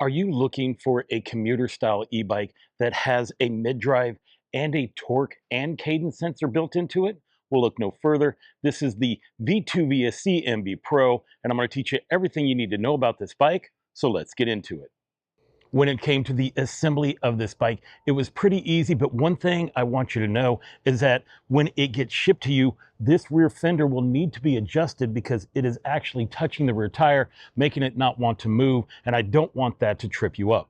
Are you looking for a commuter style e-bike that has a mid-drive and a torque and cadence sensor built into it? Well, look no further. This is the Vtuvia CMB Pro, and I'm going to teach you everything you need to know about this bike. So let's get into it. When it came to the assembly of this bike, it was pretty easy, but one thing I want you to know is that when it gets shipped to you, this rear fender will need to be adjusted because it is actually touching the rear tire, making it not want to move, and I don't want that to trip you up.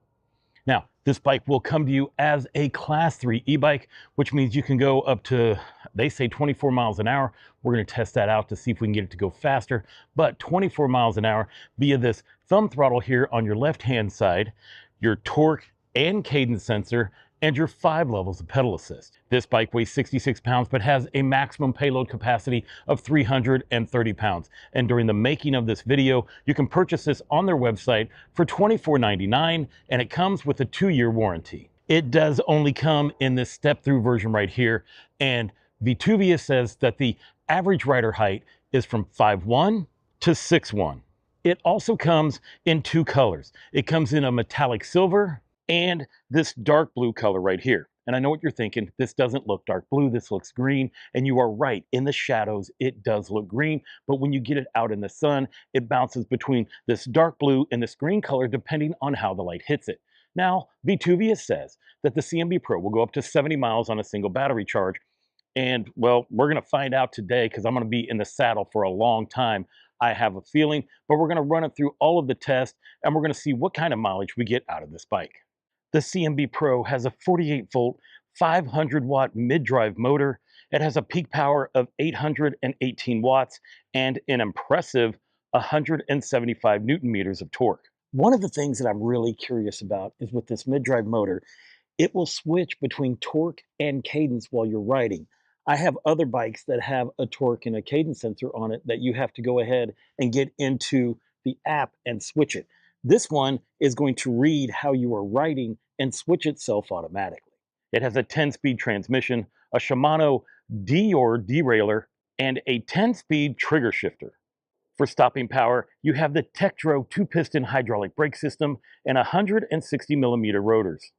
Now, this bike will come to you as a Class 3 e-bike, which means you can go up to, they say 24 miles an hour. We're going to test that out to see if we can get it to go faster, but 24 miles an hour via this thumb throttle here on your left-hand side, your torque and cadence sensor, and your 5 levels of pedal assist. This bike weighs 66 pounds, but has a maximum payload capacity of 330 pounds. And during the making of this video, you can purchase this on their website for $24.99, and it comes with a 2-year warranty. It does only come in this step-through version right here, and Vtuvia says that the average rider height is from 5'1" to 6'1". It also comes in 2 colors. It comes in a metallic silver and this dark blue color right here. And I know what you're thinking, this doesn't look dark blue, this looks green. And you are right, in the shadows, it does look green. But when you get it out in the sun, it bounces between this dark blue and this green color depending on how the light hits it. Now, Vtuvia says that the CMB Pro will go up to 70 miles on a single battery charge. And well, we're gonna find out today because I'm gonna be in the saddle for a long time. I have a feeling, but we're gonna run it through all of the tests and we're gonna see what kind of mileage we get out of this bike. The CMB Pro has a 48 volt, 500 watt mid-drive motor. It has a peak power of 818 watts and an impressive 175 Newton meters of torque. One of the things that I'm really curious about is with this mid-drive motor, it will switch between torque and cadence while you're riding. I have other bikes that have a torque and a cadence sensor on it that you have to go ahead and get into the app and switch it. This one is going to read how you are riding and switch itself automatically. It has a 10-speed transmission, a Shimano Dior derailleur, and a 10-speed trigger shifter. For stopping power, you have the Tektro 2-piston hydraulic brake system and 160 millimeter rotors.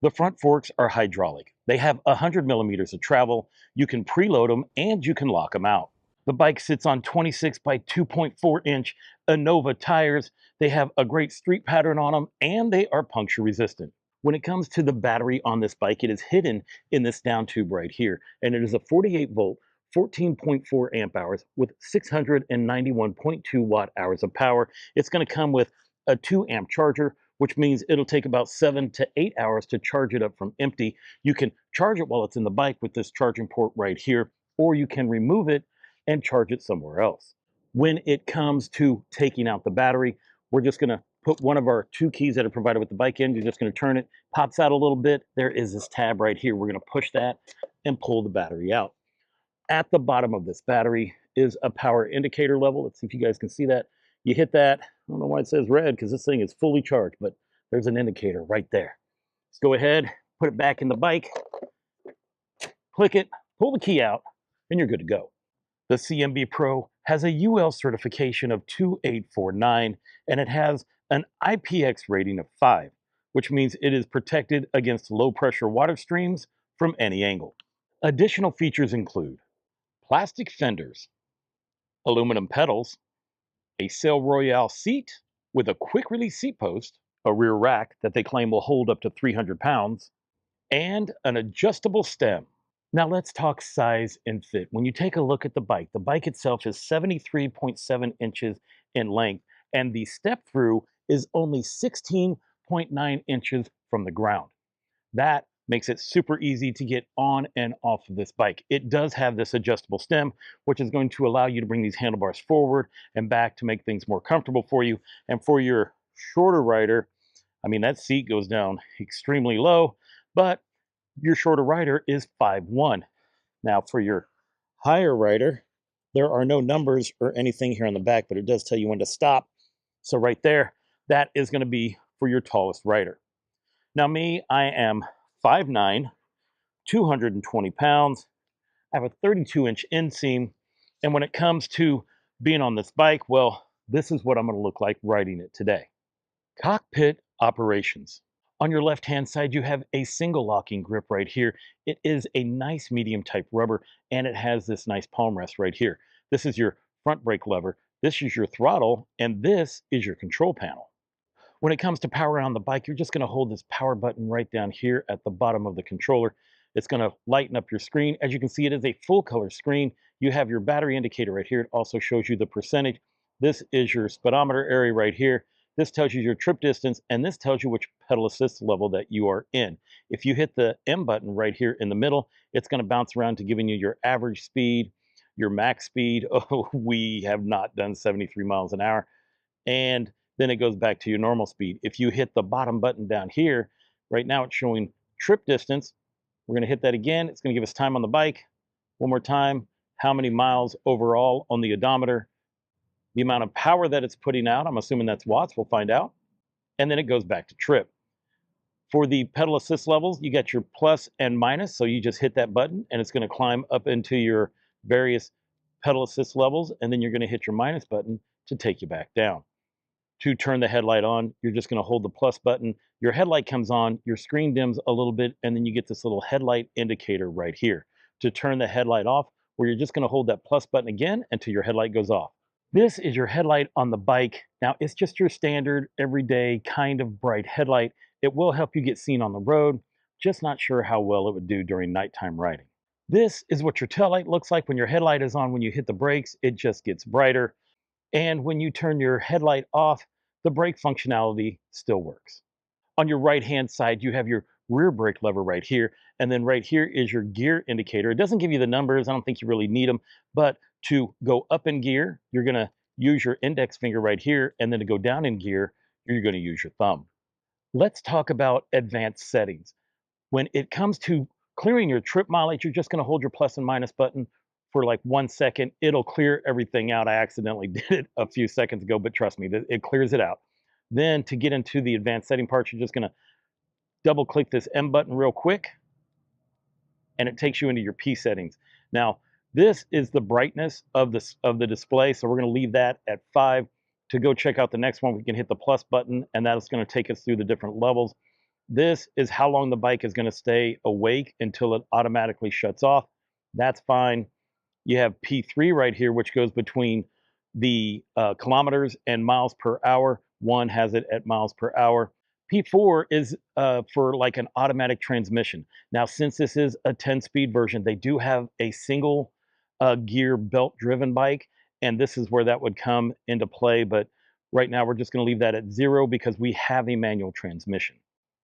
The front forks are hydraulic. They have 100 millimeters of travel. You can preload them and you can lock them out. The bike sits on 26 by 2.4 inch Innova tires. They have a great street pattern on them and they are puncture resistant. When it comes to the battery on this bike, it is hidden in this down tube right here. And it is a 48 volt, 14.4 amp hours with 691.2 watt hours of power. It's going to come with a 2 amp charger, which means it'll take about 7 to 8 hours to charge it up from empty. You can charge it while it's in the bike with this charging port right here, or you can remove it and charge it somewhere else. When it comes to taking out the battery, we're just gonna put one of our 2 keys that are provided with the bike in. You're just gonna turn it, pops out a little bit. There is this tab right here. We're gonna push that and pull the battery out. At the bottom of this battery is a power indicator level. Let's see if you guys can see that. You hit that. I don't know why it says red because this thing is fully charged, but there's an indicator right there. Let's go ahead, put it back in the bike, click it, pull the key out, and you're good to go. The CMB Pro has a UL certification of 2849, and it has an IPX rating of 5, which means it is protected against low pressure water streams from any angle. Additional features include plastic fenders, aluminum pedals, a Sail Royale seat with a quick release seat post, a rear rack that they claim will hold up to 300 pounds, and an adjustable stem. Now let's talk size and fit. When you take a look at the bike itself is 73.7 inches in length, and the step through is only 16.9 inches from the ground. That makes it super easy to get on and off of this bike. It does have this adjustable stem, which is going to allow you to bring these handlebars forward and back to make things more comfortable for you. And for your shorter rider, I mean, that seat goes down extremely low, but your shorter rider is 5'1". Now for your higher rider, there are no numbers or anything here on the back, but it does tell you when to stop. So right there, that is going to be for your tallest rider. Now me, I am 5'9", 220 pounds. I have a 32-inch inseam. And when it comes to being on this bike, well, this is what I'm going to look like riding it today. Cockpit Operations. On your left-hand side, you have a single locking grip right here. It is a nice medium type rubber, and it has this nice palm rest right here. This is your front brake lever. This is your throttle, and this is your control panel. When it comes to power on the bike, you're just going to hold this power button right down here at the bottom of the controller. It's going to lighten up your screen. As you can see, it is a full color screen. You have your battery indicator right here. It also shows you the percentage. This is your speedometer area right here. This tells you your trip distance, and this tells you which pedal assist level that you are in. If you hit the M button right here in the middle, it's going to bounce around to giving you your average speed, your max speed. Oh, we have not done 73 miles an hour. And then it goes back to your normal speed. If you hit the bottom button down here, right now it's showing trip distance. We're going to hit that again. It's going to give us time on the bike. One more time, how many miles overall on the odometer, the amount of power that it's putting out. I'm assuming that's watts. We'll find out. And then it goes back to trip. For the pedal assist levels, you got your plus and minus. So you just hit that button and it's going to climb up into your various pedal assist levels. And then you're going to hit your minus button to take you back down. To turn the headlight on, you're just going to hold the plus button. Your headlight comes on, your screen dims a little bit, and then you get this little headlight indicator right here. To turn the headlight off, where you're just going to hold that plus button again until your headlight goes off. This is your headlight on the bike. Now, it's just your standard, everyday, kind of bright headlight. It will help you get seen on the road, just not sure how well it would do during nighttime riding. This is what your taillight looks like when your headlight is on. When you hit the brakes, it just gets brighter. And when you turn your headlight off, the brake functionality still works. On your right-hand side, you have your rear brake lever right here. And then right here is your gear indicator. It doesn't give you the numbers. I don't think you really need them. But to go up in gear, you're going to use your index finger right here. And then to go down in gear, you're going to use your thumb. Let's talk about advanced settings. When it comes to clearing your trip mileage, you're just going to hold your plus and minus button for like 1 second. It'll clear everything out. I accidentally did it a few seconds ago, but trust me, it clears it out. Then to get into the advanced setting part, you're just going to double click this M button real quick, and it takes you into your P settings. Now, this is the brightness of the display, so we're going to leave that at 5. To go check out the next one, we can hit the plus button, and that's going to take us through the different levels. This is how long the bike is going to stay awake until it automatically shuts off. That's fine. You have P3 right here, which goes between the kilometers and miles per hour. One has it at miles per hour. P4 is for like an automatic transmission. Now, since this is a 10-speed version, they do have a single gear belt-driven bike, and this is where that would come into play. But right now, we're just going to leave that at 0 because we have a manual transmission.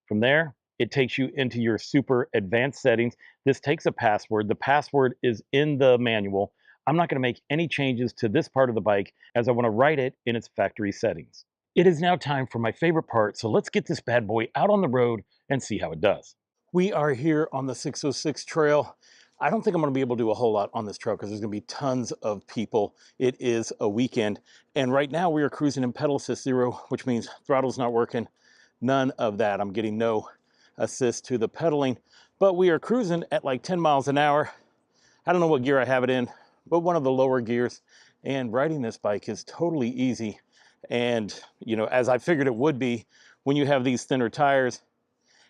From there, it takes you into your super advanced settings. This takes a password. The password is in the manual. I'm not going to make any changes to this part of the bike as I want to write it in its factory settings. It is now time for my favorite part, so let's get this bad boy out on the road and see how it does. We are here on the 606 trail. I don't think I'm going to be able to do a whole lot on this trail because there's going to be tons of people. It is a weekend, and right now we are cruising in pedal assist 0, which means throttle's not working. None of that. I'm getting no assist to the pedaling, but we are cruising at like 10 miles an hour. I don't know what gear I have it in, but one of the lower gears, and riding this bike is totally easy. And you know, as I figured it would be, when you have these thinner tires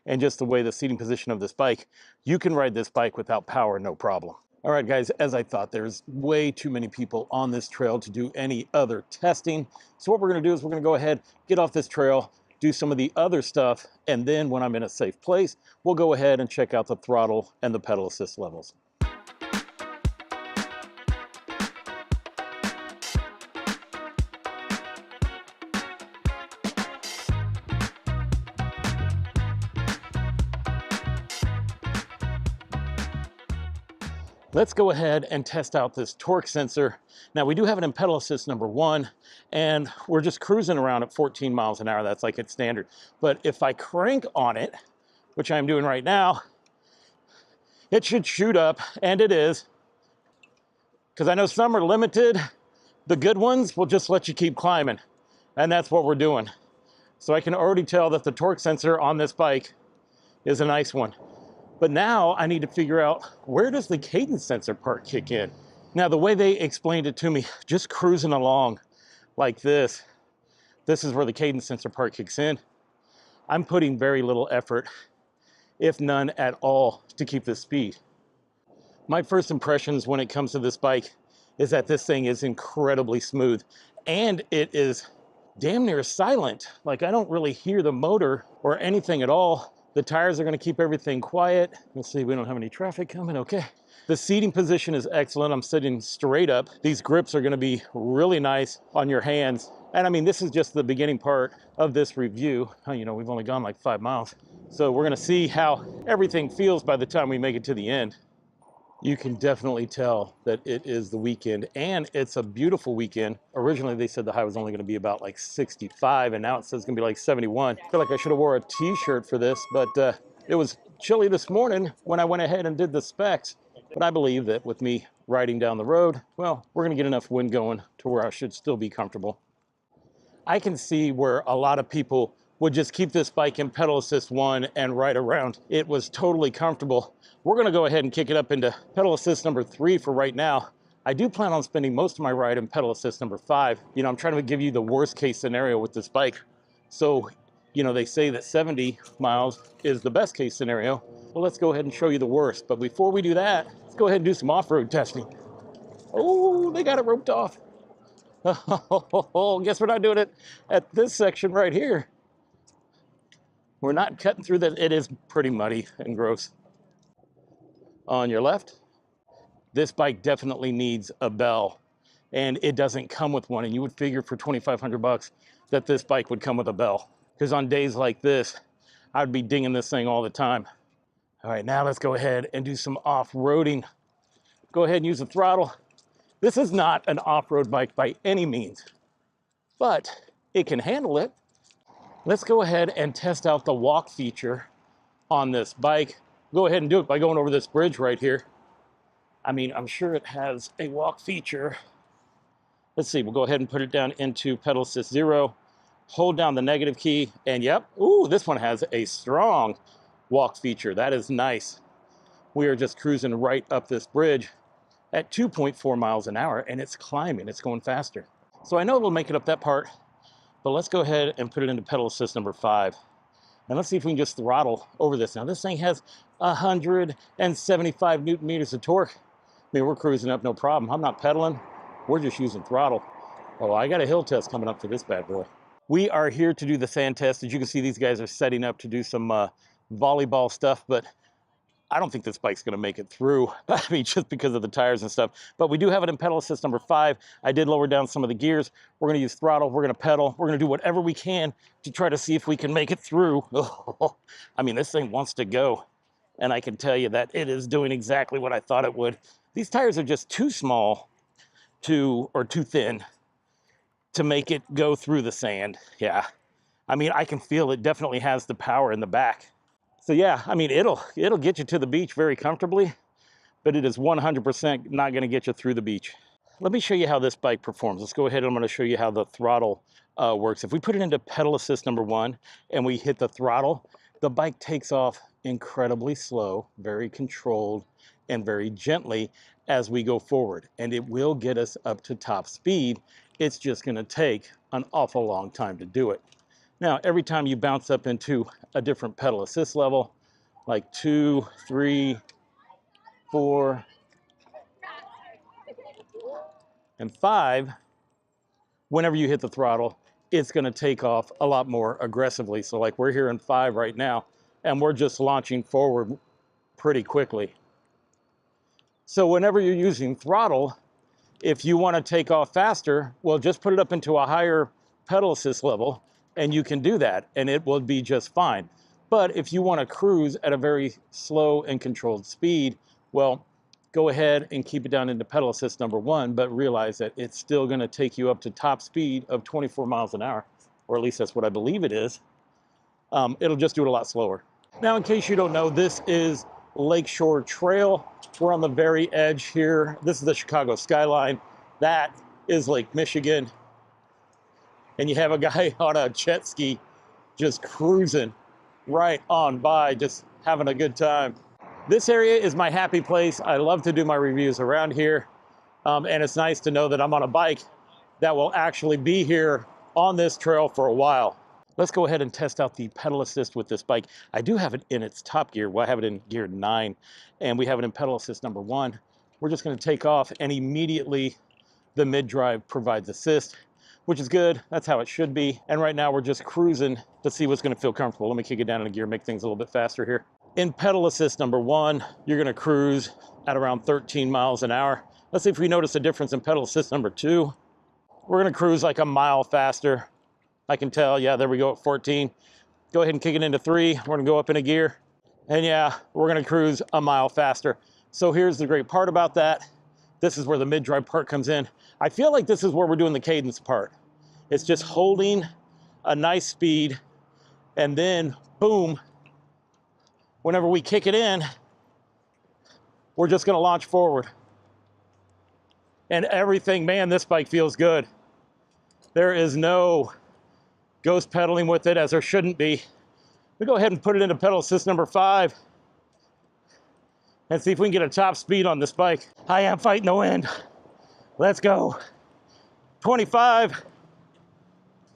and just the way the seating position of this bike, you can ride this bike without power, no problem. All right, guys, as I thought, there's way too many people on this trail to do any other testing. So what we're gonna do is we're gonna go ahead, get off this trail, do some of the other stuff, and then when I'm in a safe place, we'll go ahead and check out the throttle and the pedal assist levels. Let's go ahead and test out this torque sensor. Now, we do have it in pedal assist number 1, and we're just cruising around at 14 miles an hour. That's like its standard. But if I crank on it, which I'm doing right now, it should shoot up, and it is. Because I know some are limited. The good ones will just let you keep climbing, and that's what we're doing. So I can already tell that the torque sensor on this bike is a nice one. But now I need to figure out, where does the cadence sensor part kick in? Now, the way they explained it to me, just cruising along like this is where the cadence sensor part kicks in. I'm putting very little effort, if none at all, to keep this speed. My first impressions when it comes to this bike is that this thing is incredibly smooth, and it is damn near silent. Like, I don't really hear the motor or anything at all. The tires are going to keep everything quiet. Let's see, we don't have any traffic coming. Okay. The seating position is excellent. I'm sitting straight up. These grips are going to be really nice on your hands. And I mean, this is just the beginning part of this review. You know, we've only gone like 5 miles. So we're going to see how everything feels by the time we make it to the end. You can definitely tell that it is the weekend, and it's a beautiful weekend. Originally, they said the high was only going to be about like 65, and now it says it's going to be like 71. I feel like I should have wore a t-shirt for this, but it was chilly this morning when I went ahead and did the specs. But I believe that with me riding down the road, well, we're going to get enough wind going to where I should still be comfortable. I can see where a lot of people would just keep this bike in pedal assist 1 and ride around. It was totally comfortable. We're going to go ahead and kick it up into pedal assist number 3 for right now. I do plan on spending most of my ride in pedal assist number 5. You know, I'm trying to give you the worst case scenario with this bike. So, you know, they say that 70 miles is the best case scenario. Well, let's go ahead and show you the worst. But before we do that, let's go ahead and do some off-road testing. Oh, they got it roped off. Oh, guess we're not doing it at this section right here. We're not cutting through that. It is pretty muddy and gross. On your left, this bike definitely needs a bell, and it doesn't come with one. And you would figure for 2,500 bucks that this bike would come with a bell, because on days like this, I'd be dinging this thing all the time. All right, now let's go ahead and do some off-roading. Go ahead and use the throttle. This is not an off-road bike by any means, but it can handle it. Let's go ahead and test out the walk feature on this bike. Go ahead and do it by going over this bridge right here. I mean, I'm sure it has a walk feature. Let's see, we'll go ahead and put it down into pedal assist 0. Hold down the negative key, and yep, ooh, this one has a strong walk feature. That is nice. We are just cruising right up this bridge at 2.4 miles an hour, and it's climbing, it's going faster. So I know we'll make it up that part, but let's go ahead and put it into pedal assist number 5. And let's see if we can just throttle over this. Now this thing has 175 Newton meters of torque. I mean, we're cruising up no problem. I'm not pedaling, we're just using throttle. Oh, I got a hill test coming up for this bad boy. We are here to do the sand test. As you can see, these guys are setting up to do some volleyball stuff, but I don't think this bike's gonna make it through. I mean, just because of the tires and stuff. But we do have it in pedal assist number 5. I did lower down some of the gears. We're gonna use throttle, we're gonna pedal, we're gonna do whatever we can to try to see if we can make it through. I mean, this thing wants to go. And I can tell you that it is doing exactly what I thought it would. These tires are just too small or too thin to make it go through the sand. Yeah, I mean, I can feel it definitely has the power in the back. So yeah, I mean, it'll get you to the beach very comfortably, but it is 100% not gonna get you through the beach. Let me show you how this bike performs. Let's go ahead, I'm gonna show you how the throttle works. If we put it into pedal assist number 1 and we hit the throttle, the bike takes off incredibly slow, very controlled, and very gently as we go forward. And it will get us up to top speed. It's just gonna take an awful long time to do it. Now, every time you bounce up into a different pedal assist level, like 2, 3, 4, and 5, whenever you hit the throttle, it's gonna take off a lot more aggressively. So like we're here in 5 right now, and we're just launching forward pretty quickly. So whenever you're using throttle, if you wanna take off faster, well, just put it up into a higher pedal assist level, and you can do that, and it will be just fine. But if you want to cruise at a very slow and controlled speed, well, go ahead and keep it down into pedal assist number 1, but realize that it's still going to take you up to top speed of 24 miles an hour, or at least that's what I believe it is. It'll just do it a lot slower. Now, in case you don't know, this is Lakeshore Trail. We're on the very edge here. This is the Chicago skyline. That is Lake Michigan. And you have a guy on a jet ski just cruising right on by, just having a good time. This area is my happy place. I love to do my reviews around here. And it's nice to know that I'm on a bike that will actually be here on this trail for a while. Let's go ahead and test out the pedal assist with this bike. I do have it in its top gear. Well, I have it in gear 9, and we have it in pedal assist number 1. We're just going to take off, and immediately the mid-drive provides assist, which is good. That's how it should be. And right now we're just cruising to see what's going to feel comfortable. Let me kick it down in a gear, make things a little bit faster here. In pedal assist number 1, you're going to cruise at around 13 miles an hour. Let's see if we notice a difference in pedal assist number 2. We're going to cruise like a mile faster. I can tell, yeah, there we go at 14. Go ahead and kick it into 3. We're gonna go up in a gear. And yeah, we're gonna cruise a mile faster. So here's the great part about that. This is where the mid-drive part comes in. I feel like this is where we're doing the cadence part. It's just holding a nice speed, and then boom, whenever we kick it in, we're just gonna launch forward. And everything, man, this bike feels good. There is no ghost pedaling with it, as there shouldn't be. We go ahead and put it into pedal assist number 5 and see if we can get a top speed on this bike. I am fighting the wind. Let's go. 25,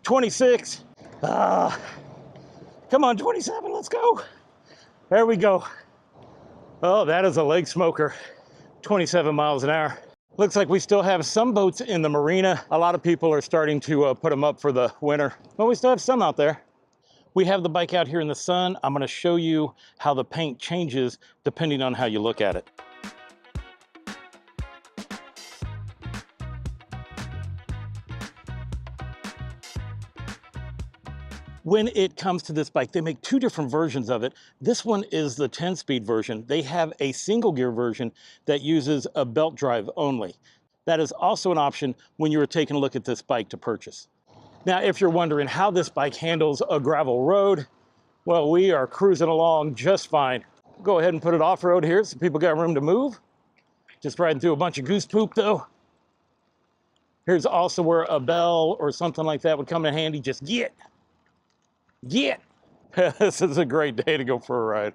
26, come on, 27, let's go. There we go. Oh, that is a leg smoker. 27 miles an hour. Looks like we still have some boats in the marina. A lot of people are starting to put them up for the winter, but we still have some out there. We have the bike out here in the sun. I'm going to show you how the paint changes depending on how you look at it. When it comes to this bike, they make 2 different versions of it. This one is the 10-speed version. They have a single gear version that uses a belt drive only. That is also an option when you are taking a look at this bike to purchase. Now, if you're wondering how this bike handles a gravel road, well, we are cruising along just fine. Go ahead and put it off-road here so people got room to move. Just riding through a bunch of goose poop though. Here's also where a bell or something like that would come in handy. Just get. This is a great day to go for a ride.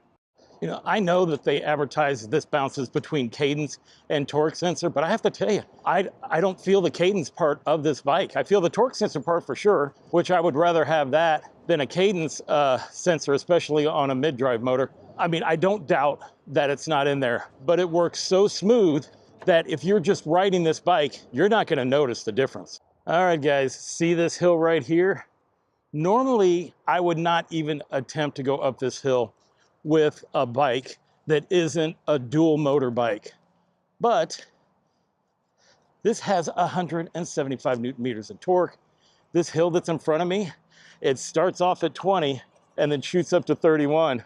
You know, I know that they advertise this bounces between cadence and torque sensor, but I have to tell you, I don't feel the cadence part of this bike. I feel the torque sensor part for sure, which I would rather have that than a cadence sensor, especially on a mid-drive motor. I mean, I don't doubt that it's not in there, but it works so smooth that if you're just riding this bike, you're not gonna notice the difference. All right, guys, see this hill right here? Normally, I would not even attempt to go up this hill with a bike that isn't a dual motor bike. But this has 175 Newton meters of torque. This hill that's in front of me, it starts off at 20 and then shoots up to 31.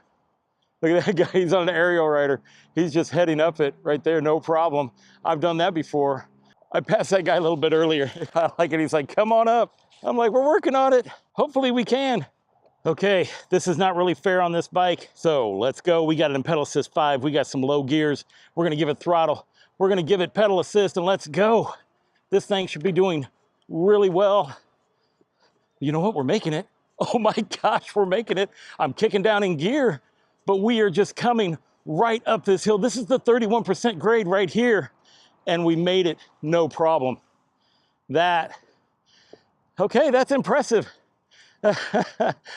Look at that guy, he's on an aerial rider. He's just heading up it right there, no problem. I've done that before. I passed that guy a little bit earlier. I like it, he's like, come on up. I'm like, we're working on it. Hopefully we can. Okay, this is not really fair on this bike. So let's go. We got it in pedal assist 5. We got some low gears. We're gonna give it throttle. We're gonna give it pedal assist and let's go. This thing should be doing really well. You know what, we're making it. Oh my gosh, we're making it. I'm kicking down in gear, but we are just coming right up this hill. This is the 31% grade right here. And we made it, no problem. Okay, that's impressive.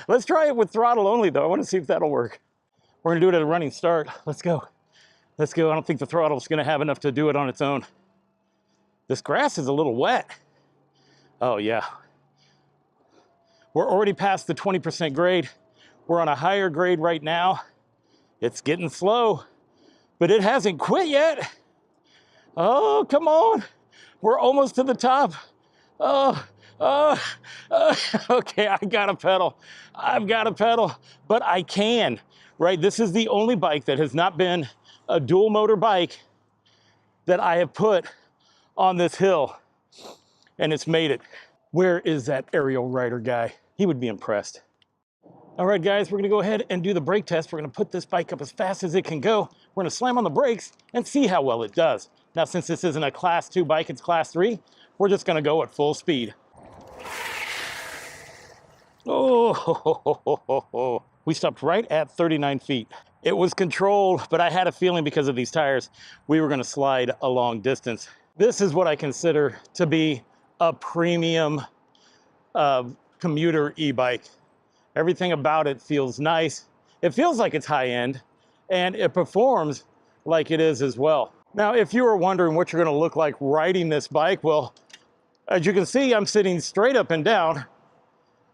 Let's try it with throttle only though. I want to see if that'll work. We're gonna do it at a running start. Let's go. Let's go. I don't think the throttle's gonna have enough to do it on its own. This grass is a little wet. Oh yeah. We're already past the 20% grade. We're on a higher grade right now. It's getting slow, but it hasn't quit yet. Oh, come on. We're almost to the top. Okay, I gotta pedal. I've gotta pedal, but I can, right? This is the only bike that has not been a dual motor bike that I have put on this hill, and it's made it. Where is that aerial rider guy? He would be impressed. All right, guys, we're gonna go ahead and do the brake test. We're gonna put this bike up as fast as it can go. We're gonna slam on the brakes and see how well it does. Now, since this isn't a class 2 bike, it's class 3, we're just gonna go at full speed. Oh, we stopped right at 39 feet. It was controlled, but I had a feeling because of these tires, we were gonna slide a long distance. This is what I consider to be a premium commuter e-bike. Everything about it feels nice. It feels like it's high end, and it performs like it is as well. Now, if you were wondering what you're gonna look like riding this bike, well, as you can see, I'm sitting straight up and down.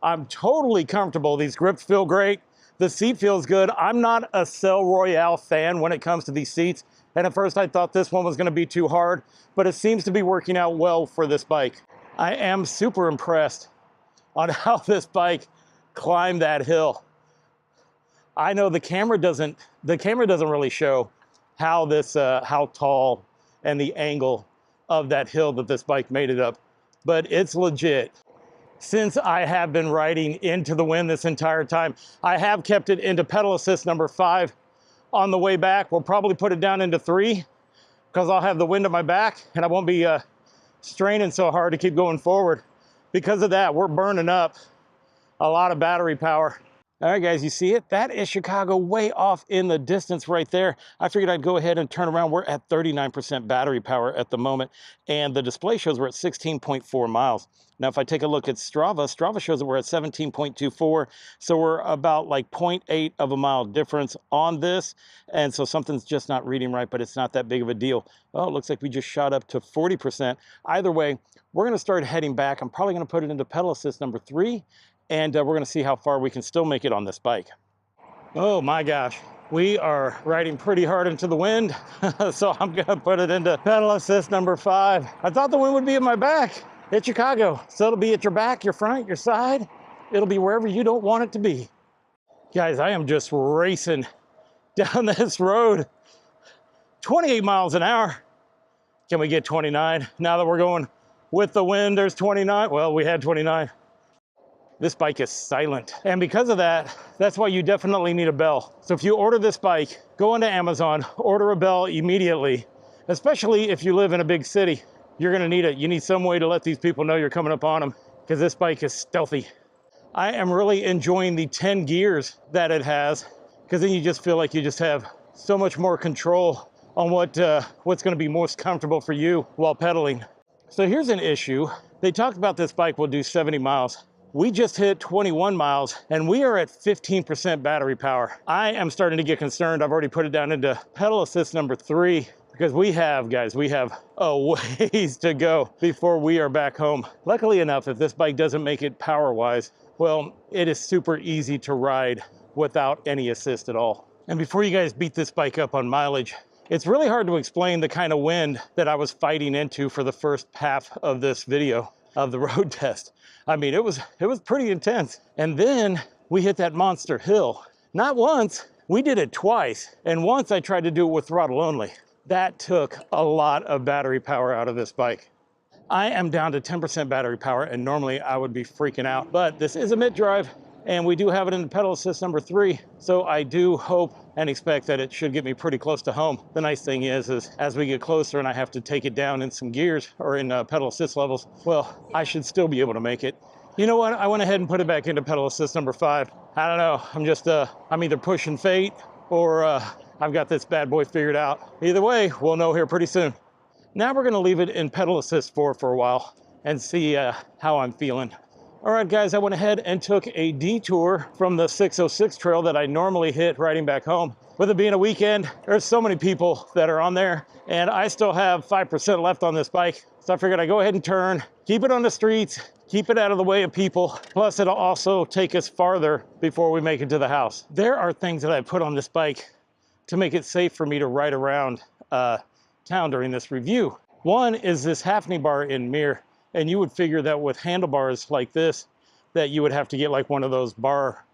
I'm totally comfortable. These grips feel great. The seat feels good. I'm not a Cell Royale fan when it comes to these seats. And at first I thought this one was gonna be too hard, but it seems to be working out well for this bike. I am super impressed on how this bike climbed that hill. I know the camera doesn't really show how this, how tall and the angle of that hill that this bike made it up, but it's legit. Since I have been riding into the wind this entire time, I have kept it into pedal assist number 5. On the way back, we'll probably put it down into 3 because I'll have the wind at my back and I won't be straining so hard to keep going forward. Because of that, we're burning up a lot of battery power. All right, guys, you see it? That is Chicago way off in the distance right there. I figured I'd go ahead and turn around. We're at 39% battery power at the moment, and the display shows we're at 16.4 miles. Now, if I take a look at Strava shows that we're at 17.24, so we're about like 0.8 of a mile difference on this, and so something's just not reading right, but it's not that big of a deal. Oh, it looks like we just shot up to 40%. Either way, we're gonna start heading back. I'm probably gonna put it into pedal assist number 3, and we're gonna see how far we can still make it on this bike. Oh my gosh, we are riding pretty hard into the wind, so I'm gonna put it into pedal assist number 5. I thought the wind would be at my back. It's Chicago, so it'll be at your back, your front, your side. It'll be wherever you don't want it to be. Guys, I am just racing down this road. 28 miles an hour. Can we get 29? Now that we're going with the wind, there's 29. Well, we had 29. This bike is silent. And because of that, that's why you definitely need a bell. So if you order this bike, go onto Amazon, order a bell immediately, especially if you live in a big city. You're gonna need it. You need some way to let these people know you're coming up on them because this bike is stealthy. I am really enjoying the 10 gears that it has because then you just feel like you just have so much more control on what's gonna be most comfortable for you while pedaling. So here's an issue. They talked about this bike will do 70 miles. We just hit 21 miles and we are at 15% battery power. I am starting to get concerned. I've already put it down into pedal assist number 3 because we have a ways to go before we are back home. Luckily enough, if this bike doesn't make it power-wise, well, it is super easy to ride without any assist at all. And before you guys beat this bike up on mileage, it's really hard to explain the kind of wind that I was fighting into for the first half of this video of the road test. I mean, it was pretty intense. And then we hit that monster hill. Not once, we did it twice. And once I tried to do it with throttle only. That took a lot of battery power out of this bike. I am down to 10% battery power, and normally I would be freaking out. But this is a mid-drive, and we do have it in the pedal assist number 3. So I do hope and expect that it should get me pretty close to home. The nice thing is as we get closer and I have to take it down in some gears or in pedal assist levels, well, I should still be able to make it. You know what? I went ahead and put it back into pedal assist number 5. I don't know. I'm either pushing fate or I've got this bad boy figured out. Either way, we'll know here pretty soon. Now we're gonna leave it in pedal assist 4 for a while and see how I'm feeling. All right, guys, I went ahead and took a detour from the 606 trail that I normally hit riding back home. With it being a weekend, there's so many people that are on there, and I still have 5% left on this bike. So I figured I'd go ahead and turn, keep it on the streets, keep it out of the way of people. Plus, it'll also take us farther before we make it to the house. There are things that I put on this bike to make it safe for me to ride around town during this review. One is this Hafni bar in mirror. And you would figure that with handlebars like this, that you would have to get like one of those bar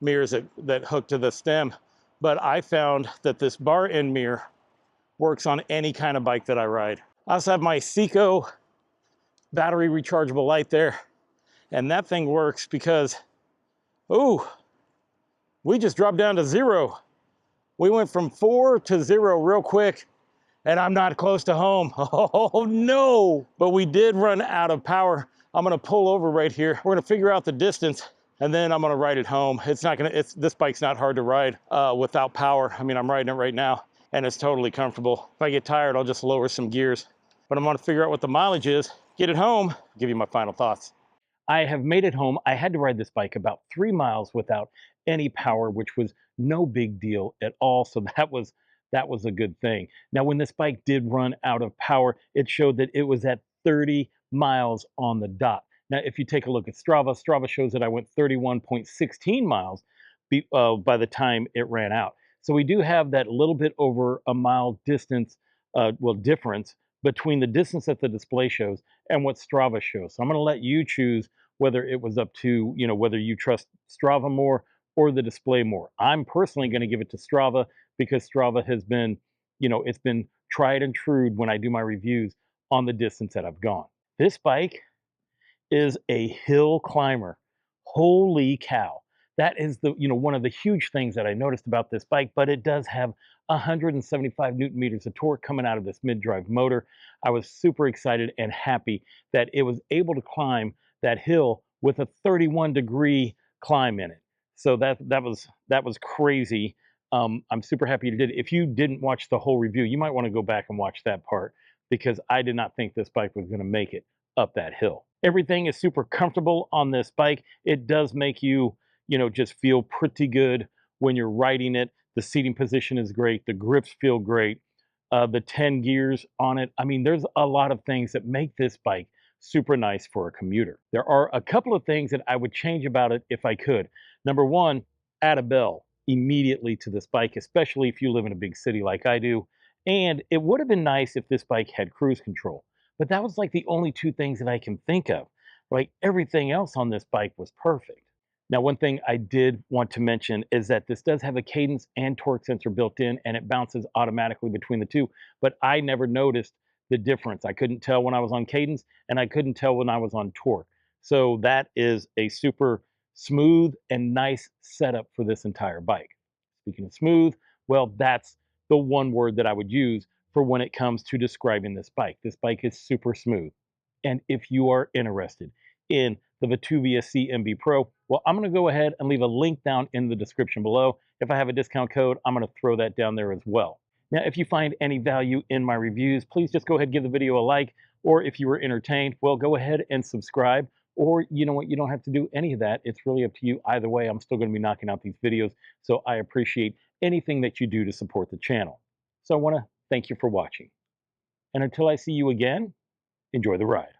mirrors that hook to the stem. But I found that this bar end mirror works on any kind of bike that I ride. I also have my Seco battery rechargeable light there. And that thing works because, ooh, we just dropped down to 0. We went from 4 to 0 real quick. And I'm not close to home. Oh no! But we did run out of power. I'm gonna pull over right here. We're gonna figure out the distance and then I'm gonna ride it home. This bike's not hard to ride without power. I mean, I'm riding it right now and it's totally comfortable. If I get tired, I'll just lower some gears. But I'm gonna figure out what the mileage is, get it home, give you my final thoughts. I have made it home. I had to ride this bike about 3 miles without any power, which was no big deal at all, so that was a good thing. Now, when this bike did run out of power, it showed that it was at 30 miles on the dot. Now, if you take a look at Strava, Strava shows that I went 31.16 miles by the time it ran out. So we do have that little bit over a mile distance, difference between the distance that the display shows and what Strava shows. So I'm going to let you choose whether it was up to, whether you trust Strava more or the display more. I'm personally going to give it to Strava because Strava has been, it's been tried and true when I do my reviews on the distance that I've gone. This bike is a hill climber. Holy cow. That is one of the huge things that I noticed about this bike, but it does have 175 Newton meters of torque coming out of this mid-drive motor. I was super excited and happy that it was able to climb that hill with a 31-degree climb in it. So that was crazy. I'm super happy you did it. If you didn't watch the whole review, you might want to go back and watch that part because I did not think this bike was going to make it up that hill. Everything is super comfortable on this bike. It does make you, just feel pretty good when you're riding it. The seating position is great. The grips feel great. The 10 gears on it. I mean, there's a lot of things that make this bike super nice for a commuter. There are a couple of things that I would change about it if I could. Number one, add a bell immediately to this bike, especially if you live in a big city like I do. And it would have been nice if this bike had cruise control. But that was like the only two things that I can think of. Like everything else on this bike was perfect. Now, one thing I did want to mention is that this does have a cadence and torque sensor built in, and it bounces automatically between the two, but I never noticed the difference. I couldn't tell when I was on cadence, and I couldn't tell when I was on torque. So that is a super smooth and nice setup for this entire bike. Speaking of smooth, well, that's the one word that I would use for when it comes to describing this bike. This bike is super smooth. And if you are interested in the Vtuvia CMB Pro, well, I'm going to go ahead and leave a link down in the description below. If I have a discount code, I'm going to throw that down there as well. Now, if you find any value in my reviews, please just go ahead and give the video a like, or if you were entertained, well, go ahead and subscribe, or you know what, you don't have to do any of that. It's really up to you. Either way, I'm still going to be knocking out these videos, so I appreciate anything that you do to support the channel. So I want to thank you for watching. And until I see you again, enjoy the ride.